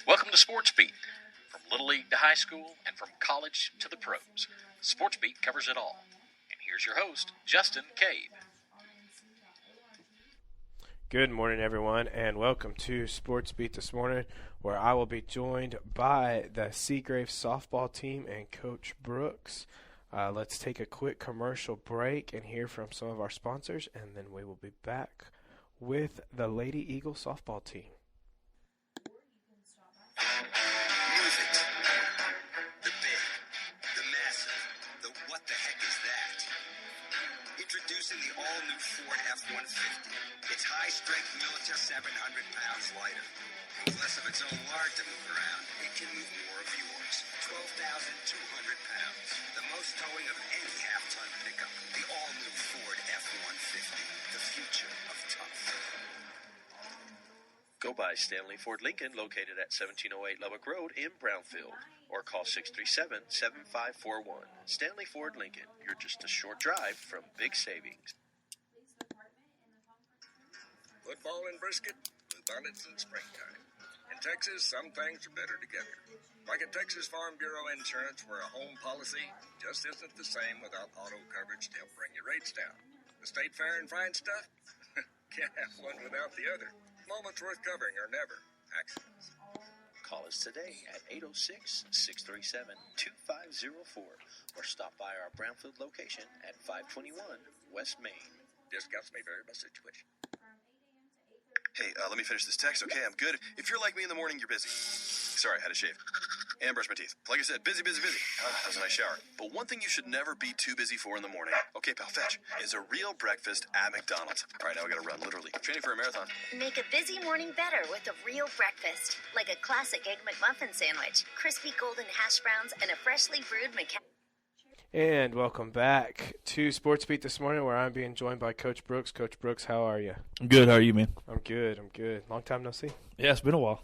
Welcome to Sports Beat. From Little League to high school and from college to the pros, Sports Beat covers it all. And here's your host, Justin Cade. Good morning, everyone, and welcome to Sports Beat this morning, where I will be joined by the Seagraves Softball team and Coach Brooks. Let's take a quick commercial break and hear from some of our sponsors, and then we will be back with the Lady Eagle Softball team. Move it. The big, the massive, the what the heck is that? Introducing the all-new Ford F-150. It's high-strength military, 700 pounds lighter. With less of its own lard to move around, it can move more of yours. 12,200 pounds. The most towing of any half-ton pickup. The all-new Ford F-150. The future of tough. Go by Stanley Ford Lincoln, located at 1708 Lubbock Road in Brownfield, or call 637-7541. Stanley Ford Lincoln, you're just a short drive from big savings. Football and brisket, bluebonnets in springtime. In Texas, some things are better together. Like at Texas Farm Bureau Insurance, where a home policy just isn't the same without auto coverage to help bring your rates down. The state fair and fine stuff? Can't have one without the other. Moments worth covering are never accidents. Call us today at 806-637-2504 or stop by our Brownfield location at 521 West Main. Discounts may vary by situation. Hey, let me finish this text. Okay, I'm good. If you're like me in the morning, you're busy. Sorry, I had to shave. And brush my teeth. Like I said, busy. That was a nice shower. But one thing you should never be too busy for in the morning, okay, pal, fetch, is a real breakfast at McDonald's. All right, now I gotta run, literally. I'm training for a marathon. Make a busy morning better with a real breakfast, like a classic Egg McMuffin sandwich, crispy golden hash browns, and a freshly brewed And welcome back to Sports Beat this morning, where I'm being joined by Coach Brooks. Coach Brooks, how are you? I'm good. How are you, man? I'm good. Long time no see. Yeah, it's been a while.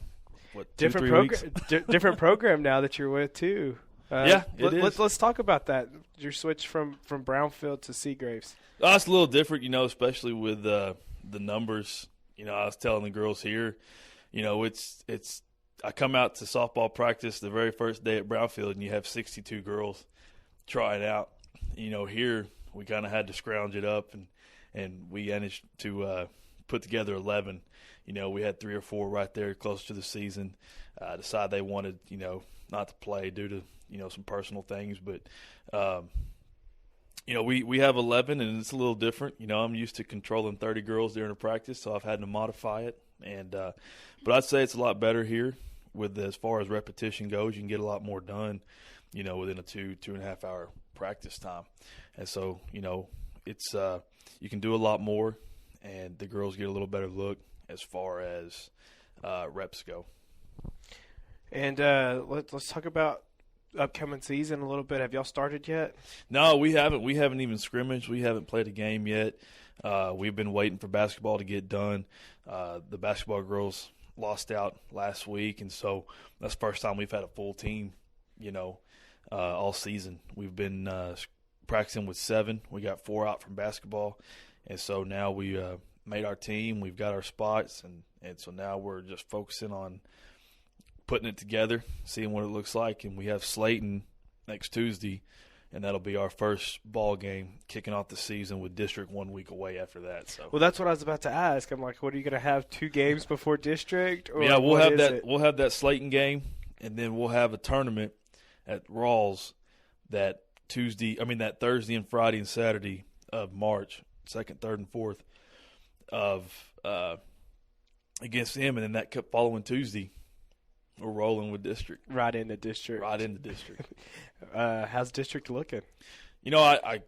What, different 2-3 weeks? Different program now that you're with too. Yeah, it is. Let's talk about that. Your switch from Brownfield to Seagraves. Oh, it's a little different, especially with the numbers. I was telling the girls here, it's. I come out to softball practice the very first day at Brownfield, and you have 62 girls trying out. Here we kind of had to scrounge it up, and we managed to put together 11. We had 3 or 4 right there close to the season. Decide they wanted, not to play due to, some personal things. But, we have 11, and it's a little different. I'm used to controlling 30 girls during a practice, so I've had to modify it. And but I'd say it's a lot better here with as far as repetition goes. You can get a lot more done, within a 2.5 hour practice time. And so, it's you can do a lot more, and the girls get a little better look as far as reps go. And let's talk about upcoming season a little bit. Have y'all started yet? No, we haven't. We haven't even scrimmaged. We haven't played a game yet. We've been waiting for basketball to get done. The basketball girls lost out last week, and so that's the first time we've had a full team, all season. We've been practicing with 7. We got 4 out from basketball, and so now we made our team. We've got our spots, and so now we're just focusing on putting it together, seeing what it looks like. And we have Slayton next Tuesday, and that'll be our first ball game kicking off the season with district 1 week away after that. So, well, that's what I was about to ask. I'm like, what are you going to have 2 games before district? Or yeah, we'll have that. We'll have that Slayton game, and then we'll have a tournament at Rawls that Thursday and Friday and Saturday of March, 2nd, 3rd, and 4th of against him, and then that following Tuesday, we're rolling with district. Right into district. How's district looking? I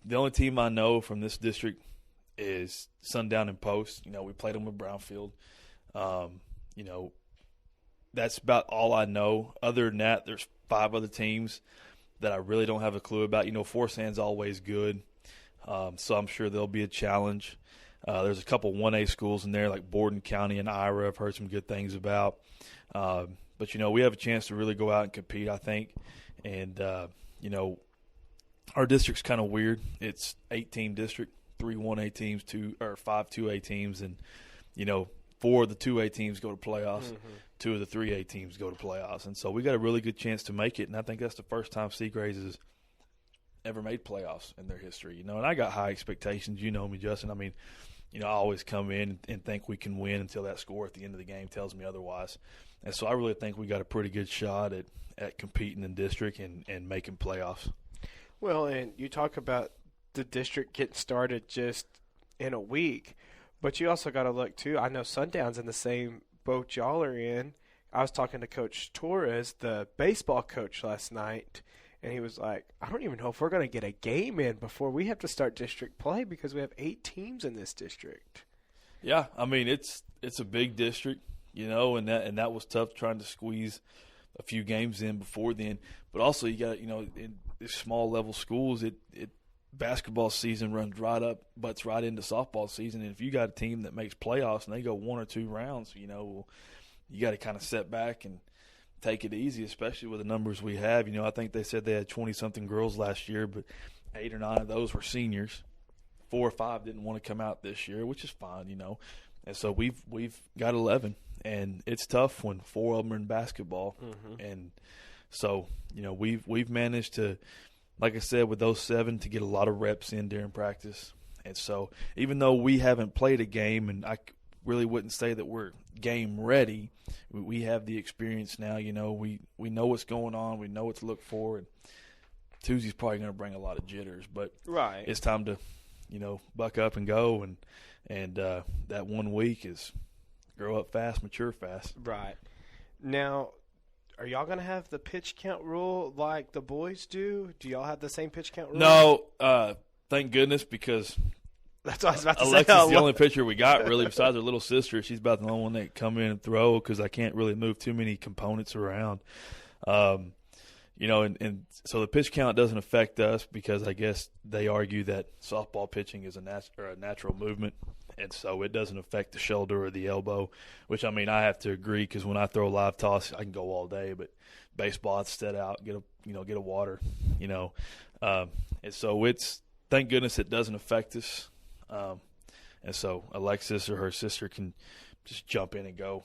the only team I know from this district is Sundown and Post. We played them with Brownfield. That's about all I know. Other than that, there's 5 other teams that I really don't have a clue about. Forsan's always good, so I'm sure there'll be a challenge. There's a couple 1A schools in there like Borden County and Ira I've heard some good things about. But, we have a chance to really go out and compete, I think. And, our district's kind of weird. It's 8-team district, 3 1A teams, 5 2A teams, and, 4 of the 2A teams go to playoffs. Mm-hmm. 2 of the 3A teams go to playoffs. And so we got a really good chance to make it, and I think that's the first time Seagraves has ever made playoffs in their history. And I got high expectations. You know me, Justin. I mean, I always come in and think we can win until that score at the end of the game tells me otherwise. And so I really think we got a pretty good shot at competing in district and making playoffs. Well, and you talk about the district getting started just in a week, but you also got to look, too. I know Sundown's in the same boat y'all are in. I was talking to Coach Torres, the baseball coach, last night, and he was like, I don't even know if we're going to get a game in before we have to start district play because we have 8 teams in this district. Yeah, I mean, it's a big district, and that was tough trying to squeeze a few games in before then. But also you got, in these small level schools, basketball season butts right into softball season. And if you got a team that makes playoffs and they go 1 or 2 rounds, you got to kind of set back and take it easy, especially with the numbers we have. I think they said they had 20-something girls last year, but 8 or 9 of those were seniors. 4 or 5 didn't want to come out this year, which is fine, And so we've got 11, and it's tough when 4 of them are in basketball. Mm-hmm. And so, we've managed to, like I said, with those 7, to get a lot of reps in during practice. And so even though we haven't played a game, and I really wouldn't say that we're game ready, we have the experience now. We know what's going on. We know what to look for. And Tuesday's probably going to bring a lot of jitters, but right. It's time to, buck up and go. And that 1 week is grow up fast, mature fast. Right. Now, are y'all going to have the pitch count rule like the boys do? Do y'all have the same pitch count rule? No, thank goodness, because that's what I was about to say. Alexis is the only pitcher we got, really, besides her little sister. She's about the only one that can come in and throw because I can't really move too many components around. And so the pitch count doesn't affect us because I guess they argue that softball pitching is a natural movement, and so it doesn't affect the shoulder or the elbow, which, I mean, I have to agree because when I throw a live toss, I can go all day, but baseball, I'd set out, get a water, and so thank goodness it doesn't affect us. And so Alexis or her sister can just jump in and go,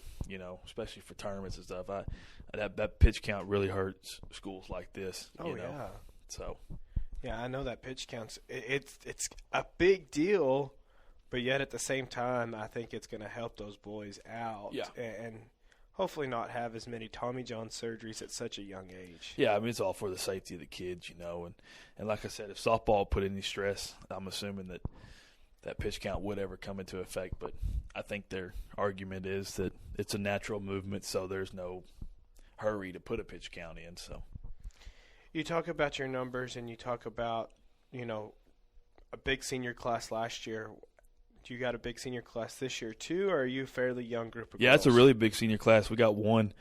especially for tournaments and stuff. That pitch count really hurts schools like this. Oh, yeah. So. Yeah, I know that pitch counts. It's a big deal, but yet at the same time, I think it's going to help those boys out. Yeah. And hopefully not have as many Tommy John surgeries at such a young age. Yeah, I mean, it's all for the safety of the kids, And like I said, if softball put any stress, I'm assuming that pitch count would ever come into effect. But I think their argument is that it's a natural movement, so there's no hurry to put a pitch count in. So you talk about your numbers and you talk about, a big senior class last year. Do you got a big senior class this year too, or are you a fairly young group of girls? Yeah, it's a really big senior class. We got 1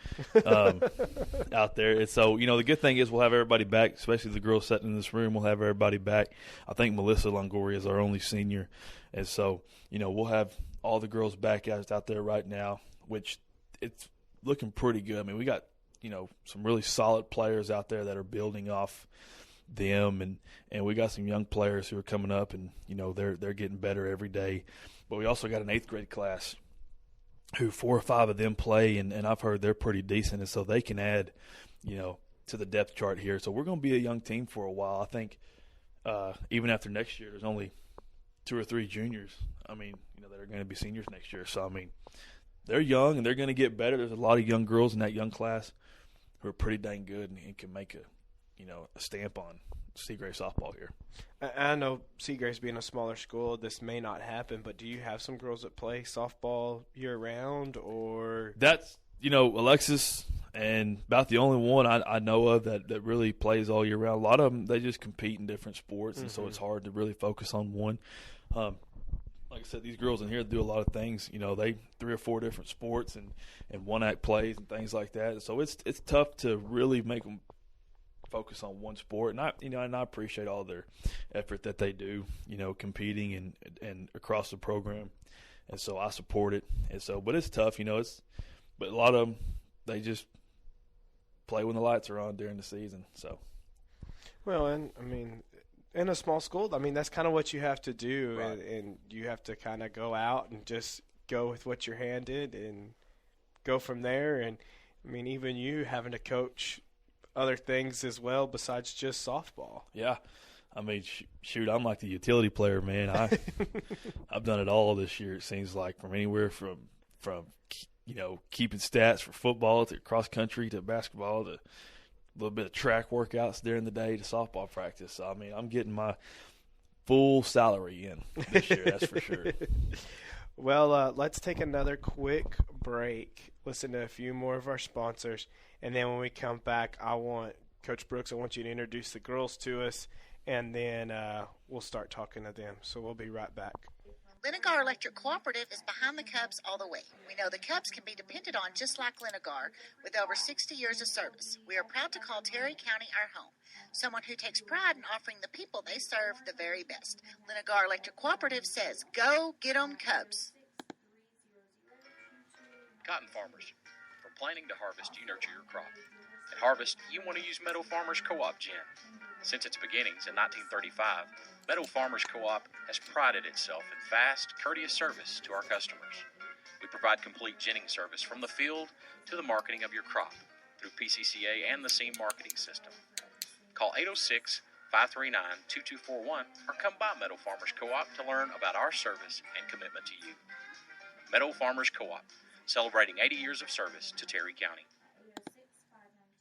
out there. And so, the good thing is we'll have everybody back, especially the girls sitting in this room. We'll have everybody back. I think Melissa Longoria is our only senior. And so, we'll have all the girls back out there right now, which it's looking pretty good. I mean, we got, some really solid players out there that are building off them, and we got some young players who are coming up, and they're getting better every day. But we also got an 8th grade class who 4 or 5 of them play, and I've heard they're pretty decent, and so they can add to the depth chart here. So we're going to be a young team for a while. I think even after next year, there's only 2 or 3 juniors, that are going to be seniors next year. So they're young and they're going to get better. There's a lot of young girls in that young class who are pretty dang good and can make a stamp on Seagraves softball here. I know Seagraves being a smaller school, this may not happen, but do you have some girls that play softball year-round? Or that's, Alexis, and about the only one I know of that really plays all year-round. A lot of them, they just compete in different sports, and so it's hard to really focus on one. Like I said, these girls in here do a lot of things. They 3 or 4 different sports and one-act plays and things like that. So it's tough to really make them focus on one sport, and I appreciate all their effort that they do, competing and across the program, and so I support it. And so, but it's tough, but a lot of them, they just play when the lights are on during the season. So, well, and in a small school, that's kind of what you have to do, right. and you have to kind of go out and just go with what you're handed and go from there. And, I mean, even you having to coach other things as well besides just softball. Yeah. I mean, shoot, I'm like the utility player, man. I've done it all this year, it seems like, from anywhere from keeping stats for football to cross country to basketball to a little bit of track workouts during the day to softball practice. So, I mean, I'm getting my full salary in this year, that's for sure. Well, let's take another quick break, listen to a few more of our sponsors, and then when we come back, Coach Brooks, I want you to introduce the girls to us, and then we'll start talking to them. So we'll be right back. Linegar Electric Cooperative is behind the Cubs all the way. We know the Cubs can be depended on just like Linegar, with over 60 years of service. We are proud to call Terry County our home, someone who takes pride in offering the people they serve the very best. Linegar Electric Cooperative says, go get 'em Cubs. Cotton farmers, from planting to harvest, you nurture your crop. At Harvest, you want to use Meadow Farmers Co-op Gin. Since its beginnings in 1935, Meadow Farmers Co-op has prided itself in fast, courteous service to our customers. We provide complete ginning service from the field to the marketing of your crop through PCCA and the Seam Marketing System. Call 806-539-2241 or come by Meadow Farmers Co-op to learn about our service and commitment to you. Meadow Farmers Co-op, celebrating 80 years of service to Terry County.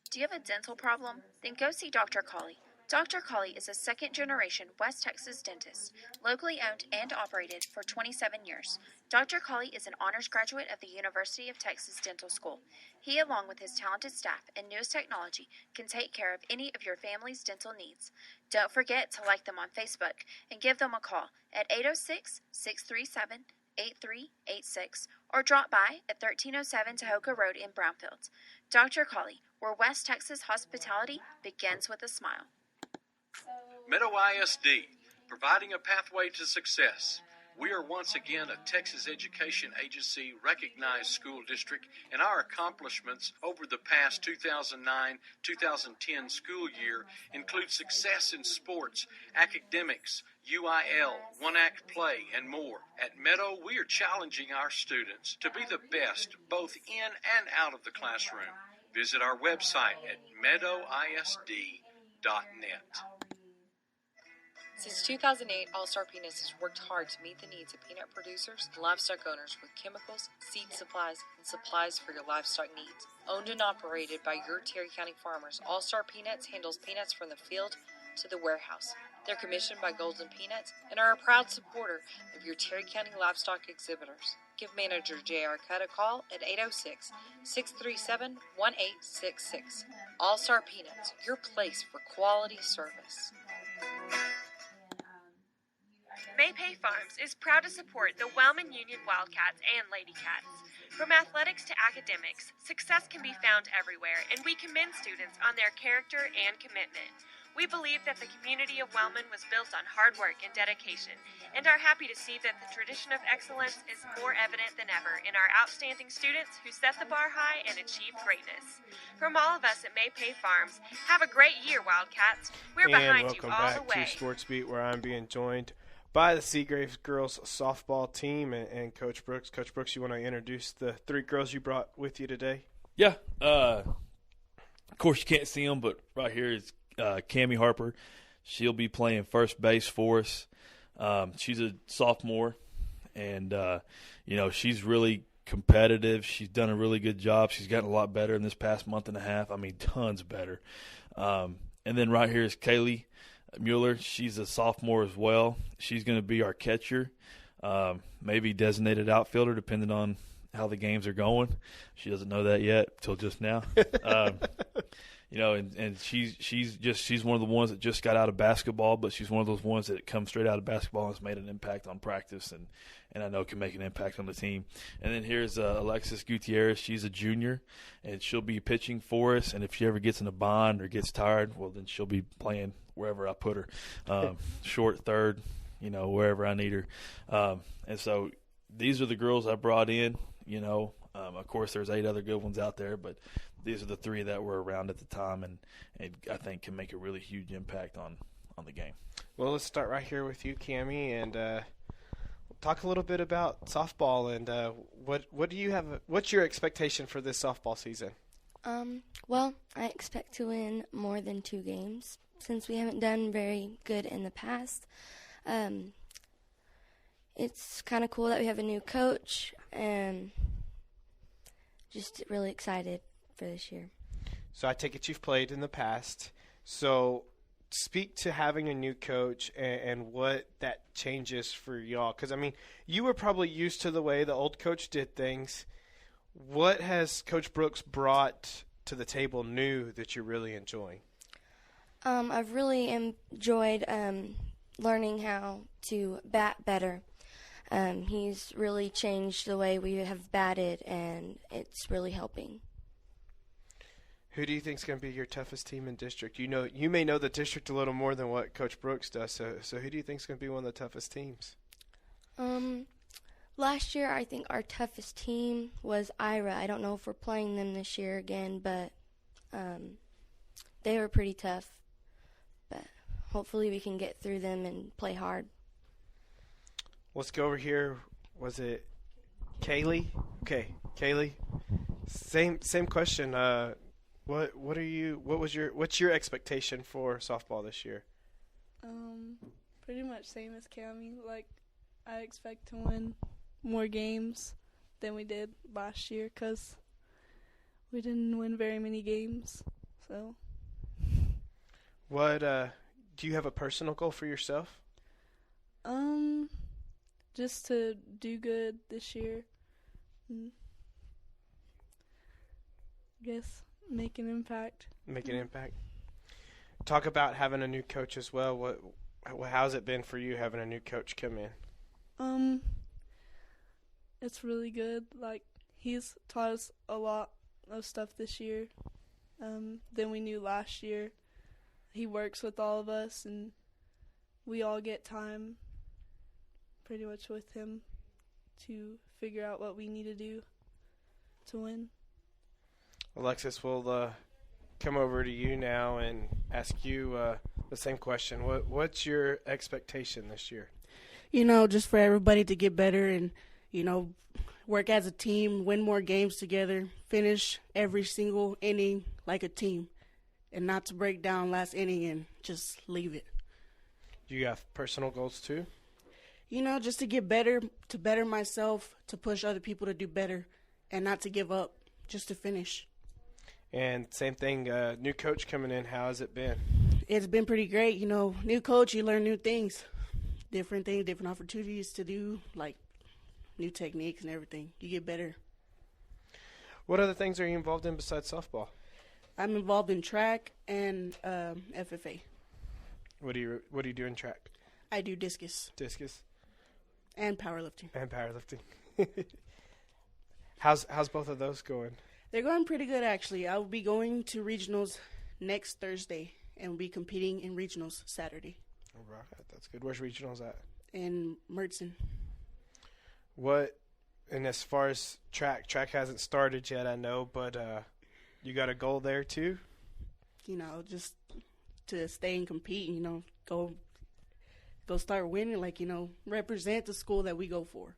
Do you have a dental problem? Then go see Dr. Colley. Dr. Colley is a second-generation West Texas dentist, locally owned and operated for 27 years. Dr. Colley is an honors graduate of the University of Texas Dental School. He, along with his talented staff and newest technology, can take care of any of your family's dental needs. Don't forget to like them on Facebook and give them a call at 806-637-8386 or drop by at 1307 Tahoka Road in Brownfield. Dr. Colley, where West Texas hospitality begins with a smile. Meadow ISD, providing a pathway to success. We are once again a Texas Education Agency recognized school district, and our accomplishments over the past 2009-2010 school year include success in sports, academics, UIL, one-act play, and more. At Meadow, we are challenging our students to be the best both in and out of the classroom. Visit our website at meadowisd.net. Since 2008, All-Star Peanuts has worked hard to meet the needs of peanut producers and livestock owners with chemicals, seed supplies, and supplies for your livestock needs. Owned and operated by your Terry County farmers, All-Star Peanuts handles peanuts from the field to the warehouse. They're commissioned by Golden Peanuts and are a proud supporter of your Terry County livestock exhibitors. Give manager J.R. Cutt a call at 806-637-1866. All-Star Peanuts, your place for quality service. Maypay Farms is proud to support the Wellman Union Wildcats and Lady Cats. From athletics to academics, success can be found everywhere, and we commend students on their character and commitment. We believe that the community of Wellman was built on hard work and dedication, and are happy to see that the tradition of excellence is more evident than ever in our outstanding students who set the bar high and achieve greatness. From all of us at Maypay Farms, have a great year, Wildcats. We're behind you all the way. Welcome back to Sports Beat, where I'm being joined by the Seagraves girls softball team and Coach Brooks. Coach Brooks, you want to introduce the three girls you brought with you today? Yeah. Of course, you can't see them, but right here is Cammie Harper. She'll be playing first base for us. She's a sophomore, and, she's really competitive. She's done a really good job. She's gotten a lot better in this past month and a half. I mean, tons better. And then right here is Kaylee Mueller. She's a sophomore as well. She's going to be our catcher, maybe designated outfielder, depending on how the games are going. She doesn't know that yet till just now. And she's one of the ones that just got out of basketball, but she's one of those ones that comes straight out of basketball and has made an impact on practice, and I know can make an impact on the team. And then here's Alexis Gutierrez. She's a junior, and she'll be pitching for us. And if she ever gets in a bind or gets tired, well, then she'll be playing wherever I put her, short, third, wherever I need her. And so these are the girls I brought in. Of course, there's 8 other good ones out there, but these are the 3 that were around at the time and I think can make a really huge impact on the game. Well, let's start right here with you, Cammie, and we'll talk a little bit about softball and what do you have? What's your expectation for this softball season? Well, I expect to win more than 2 games since we haven't done very good in the past. It's kind of cool that we have a new coach and just really excited for this year. So I take it you've played in the past. So speak to having a new coach and what that changes for y'all. Because, I mean, you were probably used to the way the old coach did things. What has Coach Brooks brought to the table new that you're really enjoying? I've really enjoyed learning how to bat better. He's really changed the way we have batted, and it's really helping. Who do you think is going to be your toughest team in district? You may know the district a little more than what Coach Brooks does. So who do you think is going to be one of the toughest teams? Last year, I think our toughest team was Ira. I don't know if we're playing them this year again, but they were pretty tough. But hopefully we can get through them and play hard. Let's go over here. Was it Kaylee? Okay, Kaylee. Same question. What's your expectation for softball this year? Pretty much same as Cammy. Like, I expect to win more games than we did last year because we didn't win very many games. So, what do you have a personal goal for yourself? Just to do good this year. I guess make an impact. Make an impact. Talk about having a new coach as well. How's it been for you having a new coach come in? It's really good. Like, he's taught us a lot of stuff this year than we knew last year. He works with all of us, and we all get time pretty much with him to figure out what we need to do to win. Alexis, we'll come over to you now and ask you the same question. What's your expectation this year? Just for everybody to get better and, work as a team, win more games together, finish every single inning like a team, and not to break down last inning and just leave it. Do you have personal goals too? Just to get better, to better myself, to push other people to do better, and not to give up, just to finish. And same thing, new coach coming in, how has it been? It's been pretty great. New coach, you learn new things, different things, different opportunities to do, like new techniques and everything. You get better. What other things are you involved in besides softball? I'm involved in track and FFA. What do you do in track? I do discus. Discus. And powerlifting. How's both of those going? They're going pretty good, actually. I will be going to regionals next Thursday and will be competing in regionals Saturday. All right, that's good. Where's regionals at? In Mertzen. And as far as track hasn't started yet, I know, but you got a goal there too? Just to stay and compete, go start winning, represent the school that we go for.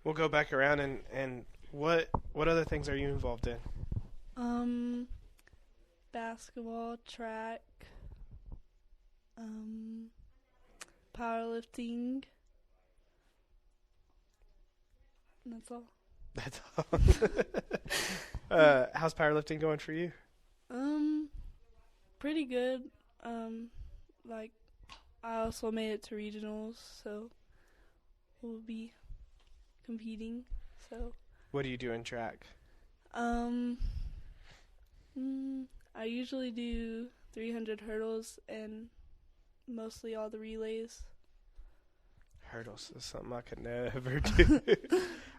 We'll go back around and what other things are you involved in? Basketball, track, powerlifting. And that's all. That's all. How's powerlifting going for you? Pretty good. I also made it to regionals, so we'll be competing. So. What do you do in track? I usually do 300 hurdles and mostly all the relays. Hurdles is something I could never do.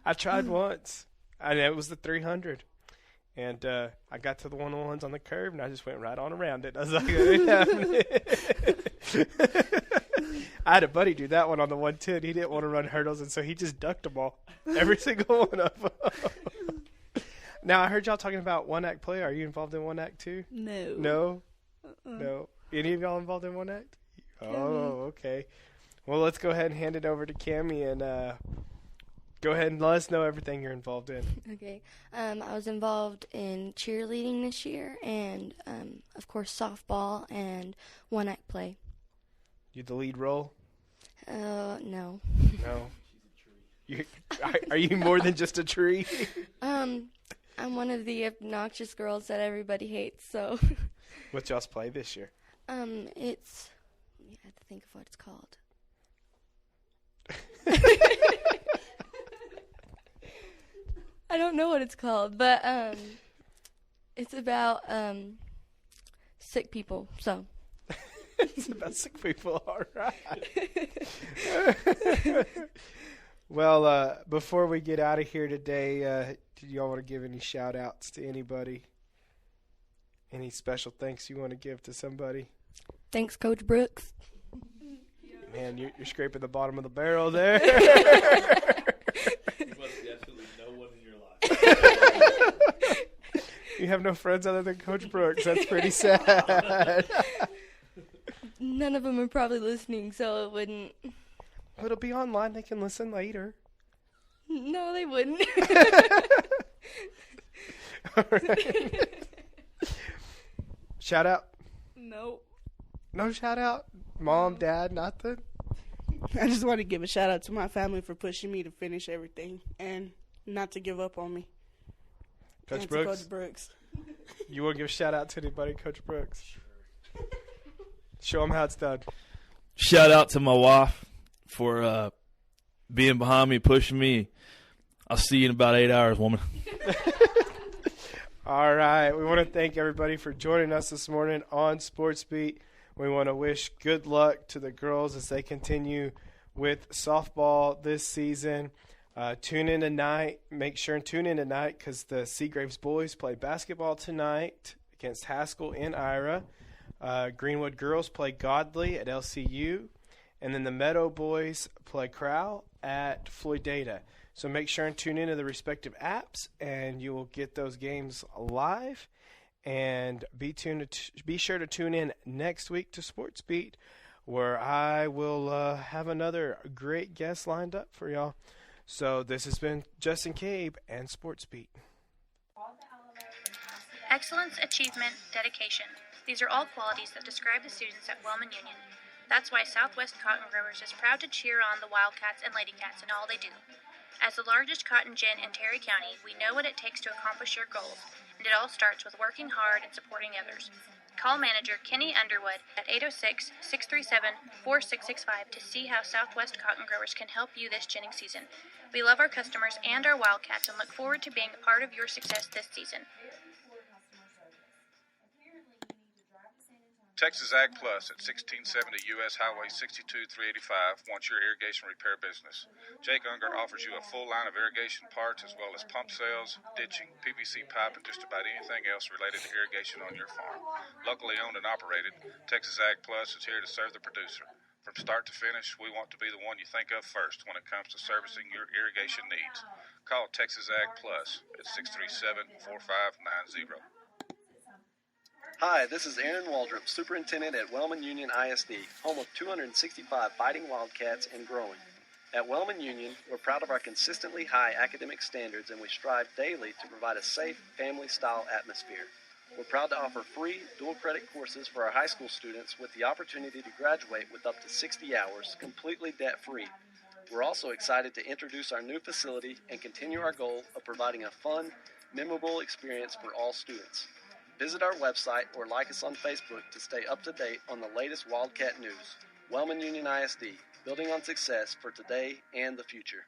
I tried once, and it was the 300. And I got to the one-on-ones on the curve, and I just went right on around it. I was like, I had a buddy do that one on the 110. He didn't want to run hurdles, and so he just ducked them all, every single one of them. Now, I heard y'all talking about one-act play. Are you involved in one-act too? No. No? No. Any of y'all involved in one-act? Oh, okay. Well, let's go ahead and hand it over to Cammie and go ahead and let us know everything you're involved in. Okay. I was involved in cheerleading this year and, of course, softball and one-act play. You the lead role? No. No. Are you more than just a tree? I'm one of the obnoxious girls that everybody hates, so. What y'all's play this year? I have to think of what it's called. I don't know what it's called, but it's about sick people, so. It's about sick people, all right. Well, before we get out of here today, do y'all want to give any shout-outs to anybody? Any special thanks you want to give to somebody? Thanks, Coach Brooks. Man, you're scraping the bottom of the barrel there. You must be absolutely no one in your life. You have no friends other than Coach Brooks. That's pretty sad. None of them are probably listening, so it wouldn't. Well, it'll be online. They can listen later. No, they wouldn't. All right. Shout out? Nope. No shout out? Mom, Dad, nothing? I just want to give a shout out to my family for pushing me to finish everything and not to give up on me. Coach and Brooks? Coach Brooks. You want to give a shout out to anybody, Coach Brooks? Show them how it's done. Shout out to my wife for being behind me, pushing me. I'll see you in about 8 hours, woman. All right. We want to thank everybody for joining us this morning on Sports Beat. We want to wish good luck to the girls as they continue with softball this season. Tune in tonight. Make sure and tune in tonight because the Seagraves boys play basketball tonight against Haskell and Ira. Greenwood girls play Godley at LCU. And then the Meadow boys play Crowell at Floydada. So make sure and tune into the respective apps, and you will get those games live. And be sure to tune in next week to Sports Beat, where I will have another great guest lined up for y'all. So this has been Justin Cabe and Sports Beat. Excellence, achievement, dedication. These are all qualities that describe the students at Wellman Union. That's why Southwest Cotton Growers is proud to cheer on the Wildcats and Lady Cats in all they do. As the largest cotton gin in Terry County, we know what it takes to accomplish your goals, and it all starts with working hard and supporting others. Call manager Kenny Underwood at 806-637-4665 to see how Southwest Cotton Growers can help you this ginning season. We love our customers and our Wildcats and look forward to being a part of your success this season. Texas Ag Plus at 1670 U.S. Highway 62-385 wants your irrigation repair business. Jake Unger offers you a full line of irrigation parts as well as pump sales, ditching, PVC pipe, and just about anything else related to irrigation on your farm. Locally owned and operated, Texas Ag Plus is here to serve the producer. From start to finish, we want to be the one you think of first when it comes to servicing your irrigation needs. Call Texas Ag Plus at 637-4590. Hi, this is Aaron Waldrop, Superintendent at Wellman Union ISD, home of 265 fighting Wildcats and growing. At Wellman Union, we're proud of our consistently high academic standards, and we strive daily to provide a safe, family-style atmosphere. We're proud to offer free dual-credit courses for our high school students with the opportunity to graduate with up to 60 hours, completely debt-free. We're also excited to introduce our new facility and continue our goal of providing a fun, memorable experience for all students. Visit our website or like us on Facebook to stay up to date on the latest Wildcat news. Wellman Union ISD, building on success for today and the future.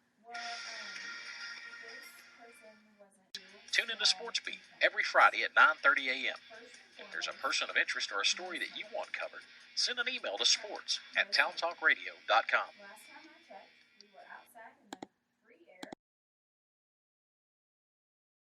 Tune into Sports Beat every Friday at 9:30 a.m. If there's a person of interest or a story that you want covered, send an email to sports@towntalkradio.com.